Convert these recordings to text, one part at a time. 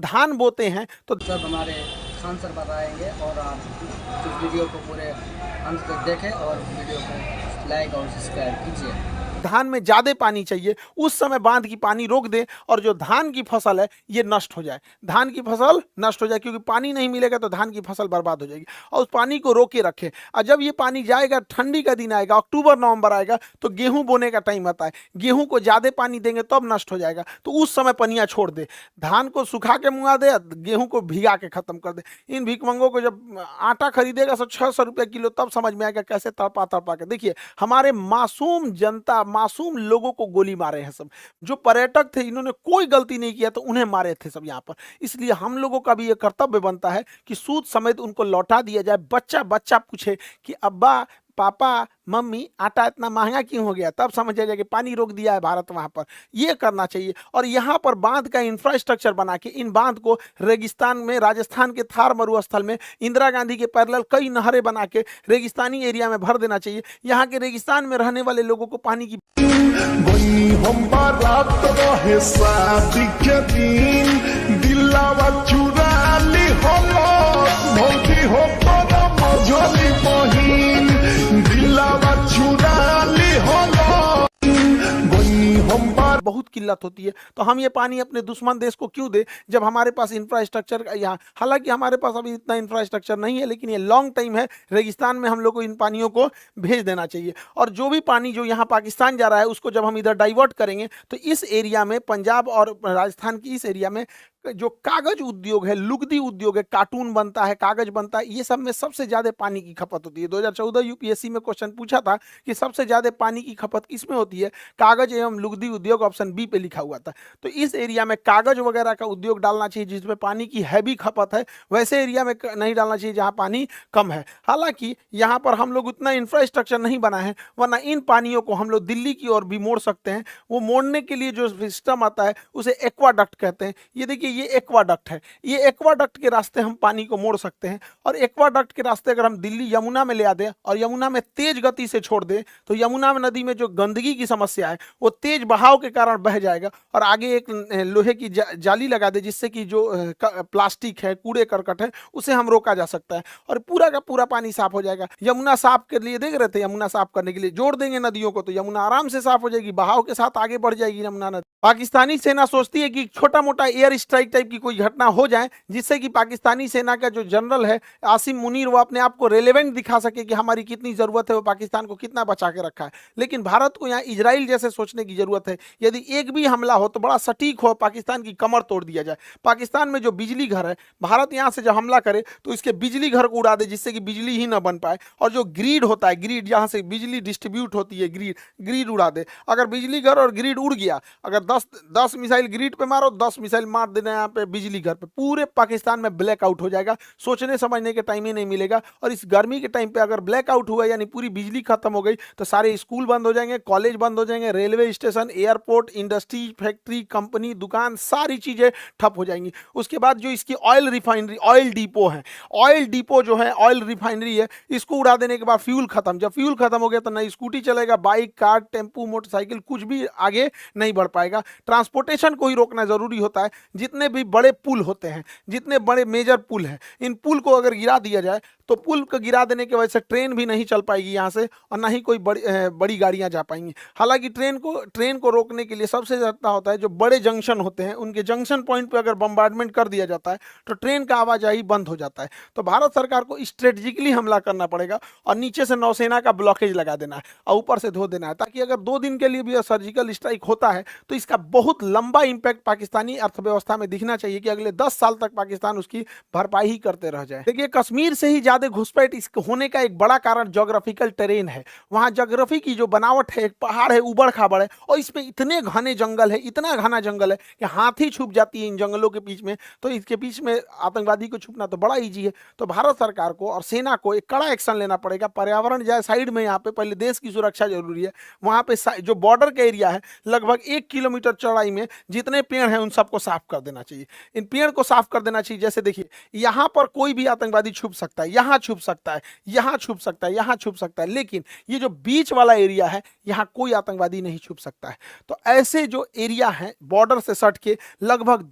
धान बोते हैं तो सब हमारे खान सर बताएंगे और आप इस वीडियो को पूरे अंत तक देखें और वीडियो को लाइक और सब्सक्राइब कीजिए। धान में ज़्यादा पानी चाहिए, उस समय बांध की पानी रोक दे और जो धान की फसल है ये नष्ट हो जाए, धान की फसल नष्ट हो जाए, क्योंकि पानी नहीं मिलेगा तो धान की फसल बर्बाद हो जाएगी। और उस पानी को रोके रखे, और जब ये पानी जाएगा, ठंडी का दिन आएगा, अक्टूबर नवंबर आएगा, तो गेहूं बोने का टाइम आता है, गेहूं को ज़्यादा पानी देंगे तब नष्ट हो जाएगा, तो उस समय पनिया छोड़ दे, धान को सुखा के मुआ दे, गेहूं को भिगा के खत्म कर दे। इन भिकमंगों को जब आटा खरीदेगा 600 रुपये किलो, तब समझ में आएगा कैसे तड़पा तड़पा के। देखिए हमारे मासूम जनता, मासूम लोगों को गोली मारे हैं सब, जो पर्यटक थे इन्होंने कोई गलती नहीं किया तो उन्हें मारे थे सब यहाँ पर। इसलिए हम लोगों का भी ये कर्तव्य बनता है कि सूद समेत उनको लौटा दिया जाए। बच्चा बच्चा पूछे कि अब्बा, पापा, मम्मी, आटा इतना महंगा क्यों हो गया, तब समझ आ जाए कि पानी रोक दिया है भारत वहां पर। ये करना चाहिए। और यहाँ पर बांध का इंफ्रास्ट्रक्चर बना के इन बांध को रेगिस्तान में, राजस्थान के थार मरुस्थल में इंदिरा गांधी के पैरेलल कई नहरें बना के रेगिस्तानी एरिया में भर देना चाहिए। यहाँ के रेगिस्तान में रहने वाले लोगों को पानी की हम बारात रहे शादी के दिन, दिलावा चुरा ली होलो भौजी हो तोरा मझोली बहिन, दिलावा चुरा ली होलो हम बार। बहुत किल्लत होती है, तो हम ये पानी अपने दुश्मन देश को क्यों दे जब हमारे पास इंफ्रास्ट्रक्चर यहाँ, हालांकि हमारे पास अभी इतना इंफ्रास्ट्रक्चर नहीं है, लेकिन ये लॉन्ग टाइम है, रेगिस्तान में हम लोग को इन पानियों को भेज देना चाहिए। और जो भी पानी जो यहाँ पाकिस्तान जा रहा है उसको जब हम इधर डाइवर्ट करेंगे तो इस एरिया में, पंजाब और राजस्थान की इस एरिया में जो कागज उद्योग है, लुगदी उद्योग है, कार्टून बनता है, कागज बनता है, ये सब में सबसे ज्यादा पानी की खपत होती है। 2014 यूपीएससी में क्वेश्चन पूछा था कि सबसे ज्यादा पानी की खपत किसमें होती है, कागज एवं लुगदी उद्योग, ऑप्शन बी पे लिखा हुआ था। तो इस एरिया में कागज वगैरह का उद्योग डालना चाहिए जिसमें पानी की हैवी खपत है, वैसे एरिया में नहीं डालना चाहिए जहाँ पानी कम है। हालांकि यहाँ पर हम लोग उतना इंफ्रास्ट्रक्चर नहीं बना है, वरना इन पानियों को हम लोग दिल्ली की ओर भी मोड़ सकते हैं। वो मोड़ने के लिए जो सिस्टम आता है उसे एक्वाडक्ट कहते हैं। ये देखिए ये एक्वाडक्ट है, ये एक्वाडक्ट के रास्ते हम पानी को मोड़ सकते हैं। और एक्वाडक्ट के रास्ते अगर हम दिल्ली यमुना में ले आ दें और यमुना में तेज गति से छोड़ दें तो यमुना नदी में जो गंदगी की समस्या है वो तेज बहाव के कारण बह जाएगा, और आगे एक लोहे की जाली लगा दे जिससे कि जो प्लास्टिक है, कूड़े करकट है, उसे हम रोका जा सकता है और पूरा का पूरा पानी साफ हो जाएगा। यमुना साफ के लिए देख रहे थे, यमुना साफ करने के लिए जोड़ देंगे नदियों को तो यमुना आराम से साफ हो जाएगी, बहाव के साथ आगे बढ़ जाएगी यमुना नदी। पाकिस्तानी सेना सोचती है कि छोटा मोटा एयर स्ट्राइक टाइप की कोई घटना हो जाए जिससे कि पाकिस्तानी सेना का जो जनरल है आसिम मुनीर, वो अपने आप को रेलेवेंट दिखा सके कि हमारी कितनी जरूरत है, वो पाकिस्तान को कितना बचा के रखा है। लेकिन भारत को यहाँ इजराइल जैसे सोचने की जरूरत है। यदि एक भी हमला हो तो बड़ा सटीक हो, पाकिस्तान की कमर तोड़ दिया जाए। पाकिस्तान में जो बिजली घर है, भारत यहाँ से जब हमला करे तो इसके बिजली घर को उड़ा दे जिससे कि बिजली ही ना बन पाए। और जो ग्रिड होता है, ग्रिड जहाँ से बिजली डिस्ट्रीब्यूट होती है, ग्रिड उड़ा दे। अगर बिजली घर और ग्रिड उड़ गया, अगर 10 मिसाइल ग्रिड पे मारो, 10 मिसाइल मार देना यहाँ पे बिजली घर पे, पूरे पाकिस्तान में ब्लैकआउट हो जाएगा, सोचने समझने के टाइम ही नहीं मिलेगा। और इस गर्मी के टाइम पे अगर ब्लैकआउट हुआ यानी पूरी बिजली खत्म हो गई तो सारे स्कूल बंद हो जाएंगे, कॉलेज बंद हो जाएंगे, railway station, airport, industry, factory, company, दुकान, सारी चीजें ठप हो जाएंगी। उसके बाद जो इसकी ऑयल रिफाइनरी, ऑयल डिपो है, ऑयल डिपो जो है, ऑयल रिफाइनरी है, इसको उड़ा देने के बाद फ्यूल खत्म। जब फ्यूल खत्म हो गया तो ना स्कूटी चलेगा, बाइक, कार, टेम्पू, मोटरसाइकिल, कुछ भी आगे नहीं बढ़ पाएगा। ट्रांसपोर्टेशन को ही रोकना जरूरी होता है। जितने भी बड़े पुल होते हैं, जितने बड़े मेजर पुल हैं, इन पुल को अगर गिरा दिया जाए तो पुल को गिरा देने की वजह से ट्रेन भी नहीं चल पाएगी यहाँ से, और ना ही कोई बड़ी गाड़ियाँ जा पाएंगी। हालांकि ट्रेन को रोकने के लिए सबसे ज़्यादा होता है जो बड़े जंक्शन होते हैं, उनके जंक्शन पॉइंट पे अगर बम्बार्डमेंट कर दिया जाता है तो ट्रेन का आवाजाही बंद हो जाता है। तो भारत सरकार को स्ट्रेटेजिकली हमला करना पड़ेगा और नीचे से नौसेना का ब्लॉकेज लगा देना है और ऊपर से धो देना है, ताकि अगर 2 दिन के लिए भी सर्जिकल स्ट्राइक होता है तो इसका बहुत लंबा इंपैक्ट पाकिस्तानी अर्थव्यवस्था में दिखना चाहिए कि अगले 10 साल तक पाकिस्तान उसकी भरपाई ही करते रह जाए। देखिए कश्मीर से ही ज्यादा घुसपैठ इस होने का एक बड़ा कारण ज्योग्राफिकल टेरेन है। वहां ज्योग्राफी की जो बनावट है, एक पहाड़ है, उबड़ खाबड़ है, और इसमें इतने घने जंगल है, इतना घना जंगल है कि हाथी छुप जाती है इन जंगलों के बीच में। तो इसके बीच में आतंकवादी को छुपना तो बड़ा ईजी है। तो भारत सरकार को और सेना को एक कड़ा एक्शन लेना पड़ेगा। पर्यावरण जाए साइड में, यहाँ पे पहले देश की सुरक्षा जरूरी है। वहां पे जो बॉर्डर का एरिया है लगभग 1 किलोमीटर चौड़ाई में जितने पेड़ हैं उन सबको साफ कर देना देना चाहिए, इन पेड़ को साफ कर देना चाहिए। जैसे देखिए यहाँ पर कोई भी आतंकवादी छुप सकता है, यहाँ छुप सकता है, यहाँ छुप सकता है, यहाँ छुप सकता है, लेकिन ये जो बीच वाला एरिया है यहाँ कोई आतंकवादी नहीं छुप सकता है। तो ऐसे जो एरिया है बॉर्डर से सट के लगभग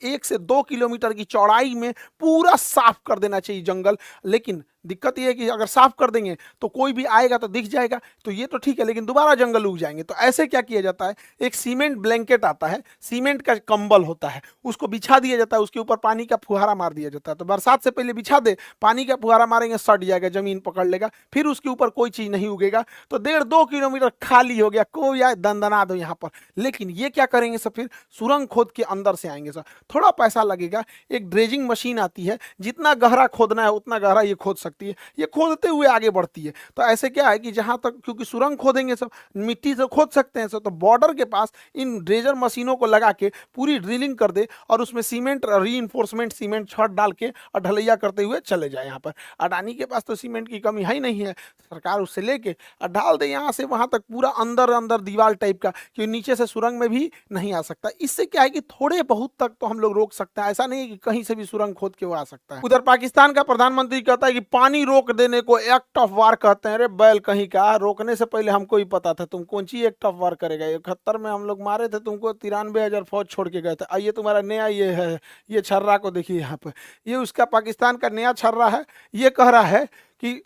1 से 2 किलोमीटर की चौड़ाई में पूरा साफ कर देना चाहिए जंगल। लेकिन दिक्कत ये है कि अगर साफ कर देंगे तो कोई भी आएगा तो दिख जाएगा, तो ये तो ठीक है, लेकिन दोबारा जंगल उग जाएंगे। तो ऐसे क्या किया जाता है, एक सीमेंट ब्लैंकेट आता है, सीमेंट का कंबल होता है, उसको बिछा दिया जाता है, उसके ऊपर पानी का फुहारा मार दिया जाता है। तो बरसात से पहले बिछा दे, पानी का फुहारा मारेंगे सट जाएगा, जमीन पकड़ लेगा, फिर उसके ऊपर कोई चीज नहीं उगेगा। तो 1.5-2 किलोमीटर खाली हो गया, कोई आए दंदना दो यहाँ पर। लेकिन ये क्या करेंगे सब, फिर सुरंग खोद के अंदर से आएंगे सर, थोड़ा पैसा लगेगा, एक ड्रेजिंग मशीन आती है, जितना गहरा खोदना है उतना गहरा ये खोद सकती है, ये खोदते हुए आगे बढ़ती है। तो ऐसे क्या है कि जहां तक, क्योंकि सुरंग खोदेंगे सब, मिट्टी से खोद सकते हैं सब, तो बॉर्डर के पास इन ड्रेजर मशीनों को लगा के पूरी ड्रिलिंग कर दे और उसमें सीमेंट रीइंफोर्समेंट सीमेंट छत डाल के और ढलैया करते हुए चले जाए। यहाँ पर अडानी के पास तो सीमेंट की कमी है ही नहीं है, सरकार उससे लेके और डाल दे यहाँ से वहां तक पूरा अंदर अंदर दीवार टाइप का, कि नीचे से सुरंग में भी नहीं आ सकता। इससे क्या है कि थोड़े बहुत तक तो हम लोग रोक सकते हैं, ऐसा नहीं है कि कहीं से भी सुरंग खोद के वो आ सकता है। उधर पाकिस्तान का प्रधानमंत्री कहता है कि पानी रोक देने को एक्ट ऑफ वार कहते हैं। अरे बैल कहीं का, रोकने से पहले हमको ही पता था, तुम कौन सी एक्ट ऑफ वार करेगा। 71 में हम लोग मारे थे तुमको, 93,000 फौज छोड़ के गए थे। आइए तुम्हारा नया ये है, ये छर्रा को देखिए यहाँ पे, ये उसका पाकिस्तान का नया छर्रा है। ये कह रहा है कि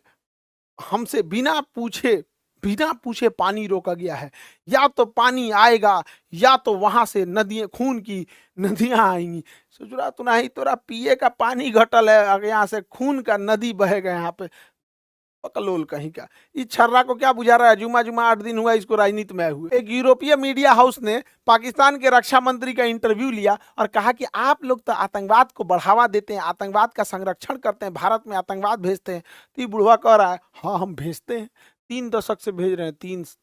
हमसे बिना पूछे पानी रोका गया है, या तो पानी आएगा या तो वहां से नदियां, खून की नदियां आएंगी। सोचरा तो नहीं, तोरा पिए का पानी घटल है, अगर यहाँ से खून का नदी बहेगा यहाँ पे, पकलोल कहीं का। इस छर्रा को क्या बुझा रहा है, जुमा 8 दिन हुआ इसको राजनीति में हुए। एक यूरोपीय मीडिया हाउस ने पाकिस्तान के रक्षा मंत्री का इंटरव्यू लिया और कहा कि आप लोग तो आतंकवाद को बढ़ावा देते हैं, आतंकवाद का संरक्षण करते हैं, भारत में आतंकवाद भेजते हैं। तो ये बुढ़वा कह रहा है हाँ हम भेजते हैं, 3 दशक से भेज रहे हैं,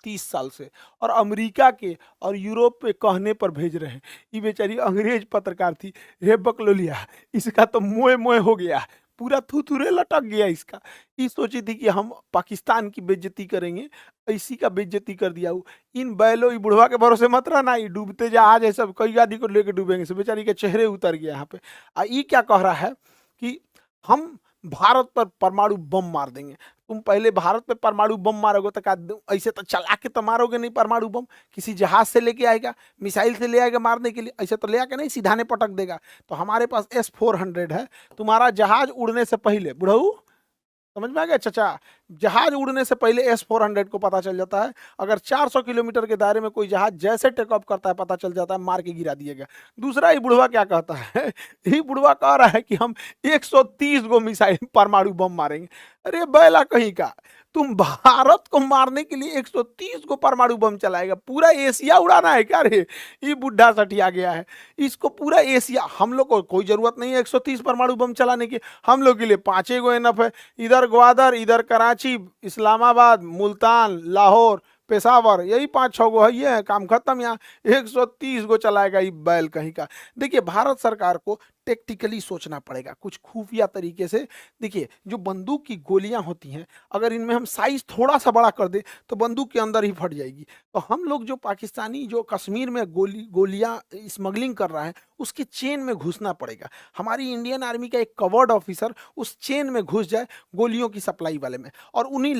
30 साल से, और अमेरिका के और यूरोप पे कहने पर भेज रहे हैं। ये बेचारी अंग्रेज पत्रकार थी, रे बकलोलिया, इसका तो मोए मोए हो गया, पूरा थुथुरे लटक गया इसका। ये सोची थी कि हम पाकिस्तान की बेइज्जती करेंगे, इसी का बेइज्जती कर दिया। इन बैलों, ये बुढ़वा के भरोसे मत रहना, ये डूबते जहाज है सब, कई आदमी को लेके डूबेंगे सब। बेचारी के चेहरे उतर गया यहाँ पे। ये क्या कह रहा है कि हम भारत पर परमाणु बम मार देंगे। तुम पहले भारत पे परमाणु बम मारोगे तो ऐसे तो चला के तो मारोगे नहीं परमाणु बम, किसी जहाज से लेके आएगा, मिसाइल से ले आएगा मारने के लिए, ऐसे तो ले आके नहीं सीधा ने पटक देगा। तो हमारे पास S-400 है, तुम्हारा जहाज उड़ने से पहले, बुढ़ऊ समझ में आ गया चचा, जहाज उड़ने से पहले S-400 को पता चल जाता है। अगर 400 किलोमीटर के दायरे में कोई जहाज जैसे टेक ऑफ करता है पता चल जाता है, मार के गिरा दिएगा। दूसरा ये बुढ़वा क्या कहता है, ये बुढ़वा कह रहा है कि हम 130 गो मिसाइल परमाणु बम मारेंगे। अरे बैला कहीं का, तुम भारत को मारने के लिए 130 को परमाणु बम चलाएगा, पूरा एशिया उड़ाना है क्या रे। ये बुढ़ा सटिया गया है, इसको पूरा एशिया, हम लोग को कोई जरूरत नहीं है 130 परमाणु बम चलाने की, हम लोग के लिए 5 गो एनफ है। इधर ग्वादर, इधर कराची, इस्लामाबाद, मुल्तान, लाहौर, पेशावर, यही 5-6 गो है, ये है काम खत्म। यहाँ 130 गो चलाएगा ये बैल कहीं का। देखिए भारत सरकार को टेक्टिकली सोचना पड़ेगा, कुछ खुफिया तरीके से। देखिए जो बंदूक की गोलियां होती हैं, अगर इनमें हम साइज थोड़ा सा बड़ा कर दे तो बंदूक के अंदर ही फट जाएगी। तो हम लोग जो पाकिस्तानी जो कश्मीर में गोलियां स्मगलिंग कर रहा है, उसके चेन में घुसना पड़ेगा। हमारी इंडियन आर्मी का एक कवर्ड ऑफिसर उस चेन में घुस जाए गोलियों की सप्लाई वाले में, और उन्हीं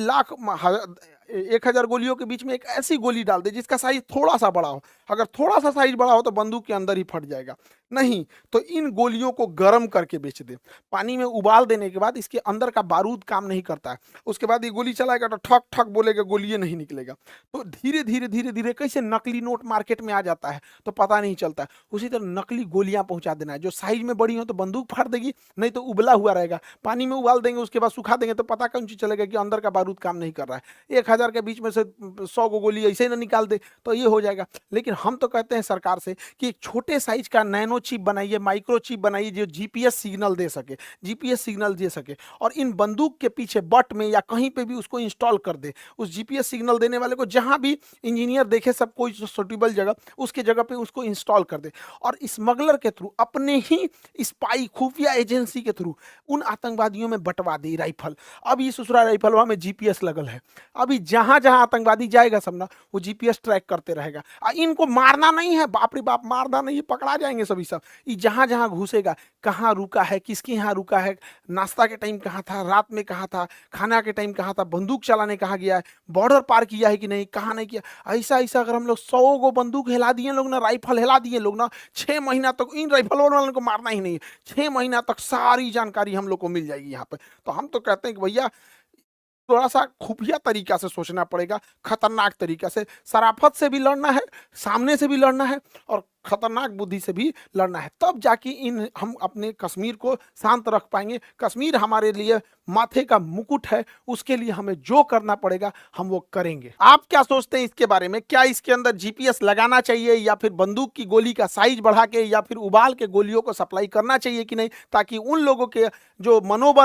1,000 गोलियों के बीच में एक ऐसी गोली डाल दे जिसका साइज थोड़ा सा बड़ा हो। अगर थोड़ा सा साइज बड़ा हो तो बंदूक के अंदर ही फट जाएगा। नहीं तो इन गोलियों को गर्म करके बेच दे, पानी में उबाल देने के बाद इसके अंदर का बारूद काम नहीं करता है, उसके बाद ये गोली चलाएगा तो ठक ठक बोलेगा, गोली नहीं निकलेगा। तो धीरे धीरे धीरे धीरे कैसे नकली नोट मार्केट में आ जाता है तो पता नहीं चलता। उसी तरह नकली गोलियां पहुंचा देना है, जो साइज में बड़ी हो तो बंदूक फाड़ देगी, नहीं तो उबला हुआ रहेगा, पानी में उबाल देंगे, उसके बाद सुखा देंगे तो पता कौन चीज चलेगा कि अंदर का बारूद काम नहीं कर रहा है। 1,000 के बीच में से 100 गो गोली ऐसे ही ना निकाल दे तो ये हो जाएगा। लेकिन हम तो कहते हैं सरकार से कि एक छोटे साइज का नैनो चिप बनाइए, माइक्रो चिप बनाइए, जो जीपीएस सिग्नल दे सके, जीपीएस सिग्नल दे सके, और इन बंदूक के पीछे बट में या कहीं पे भी उसको इंस्टॉल कर दे। उस जीपीएस सिग्नल देने वाले को जहां भी इंजीनियर देखे सब कोई सुटेबल जगह, उसके जगह पे उसको इंस्टॉल कर दे, और स्मगलर के थ्रू, अपने ही स्पाई खुफिया एजेंसी के थ्रू उन आतंकवादियों में बंटवा दे राइफल। अब ये ससुरा राइफलवा में जीपीएस लगल है, अभी जहां जहां आतंकवादी जाएगा सब ना वो जीपीएस ट्रैक करते रहेगा। इनको मारना नहीं है, बाप रे बाप मारना नहीं है, पकड़ा जाएंगे सभी। सब ये जहाँ जहाँ घुसेगा, कहाँ रुका है, किसके यहाँ रुका है, नाश्ता के टाइम कहाँ था, रात में कहाँ था, खाना के टाइम कहाँ था, बंदूक चलाने कहाँ गया है, बॉर्डर पार किया है कि नहीं, कहाँ नहीं किया, ऐसा ऐसा अगर हम लोग 100 गो बंदूक हिला दिए लोग ना, राइफल हिला दिए लोग ना, 6 महीना तक इन राइफल वालों को मारना ही नहीं है, 6 महीना तक सारी जानकारी हम लोग को मिल जाएगी यहाँ पे। तो हम तो कहते हैं कि भैया थोड़ा सा खुफिया तरीका से सोचना पड़ेगा, खतरनाक तरीका से, शराफत से भी लड़ना है, सामने से भी लड़ना है और खतरनाक बुद्धि से भी लड़ना है, तब जाके इन हम अपने कश्मीर को शांत रख पाएंगे। कश्मीर हमारे लिए माथे का मुकुट है, उसके लिए हमें जो करना पड़ेगा हम वो करेंगे। आप क्या सोचते हैं इसके बारे में? क्या इसके अंदर जीपीएस लगाना चाहिए या फिर बंदूक की गोली का साइज बढ़ा के या फिर उबाल के गोलियों को सप्लाई करना चाहिए कि नहीं, ताकि उन लोगों के जो मनोबल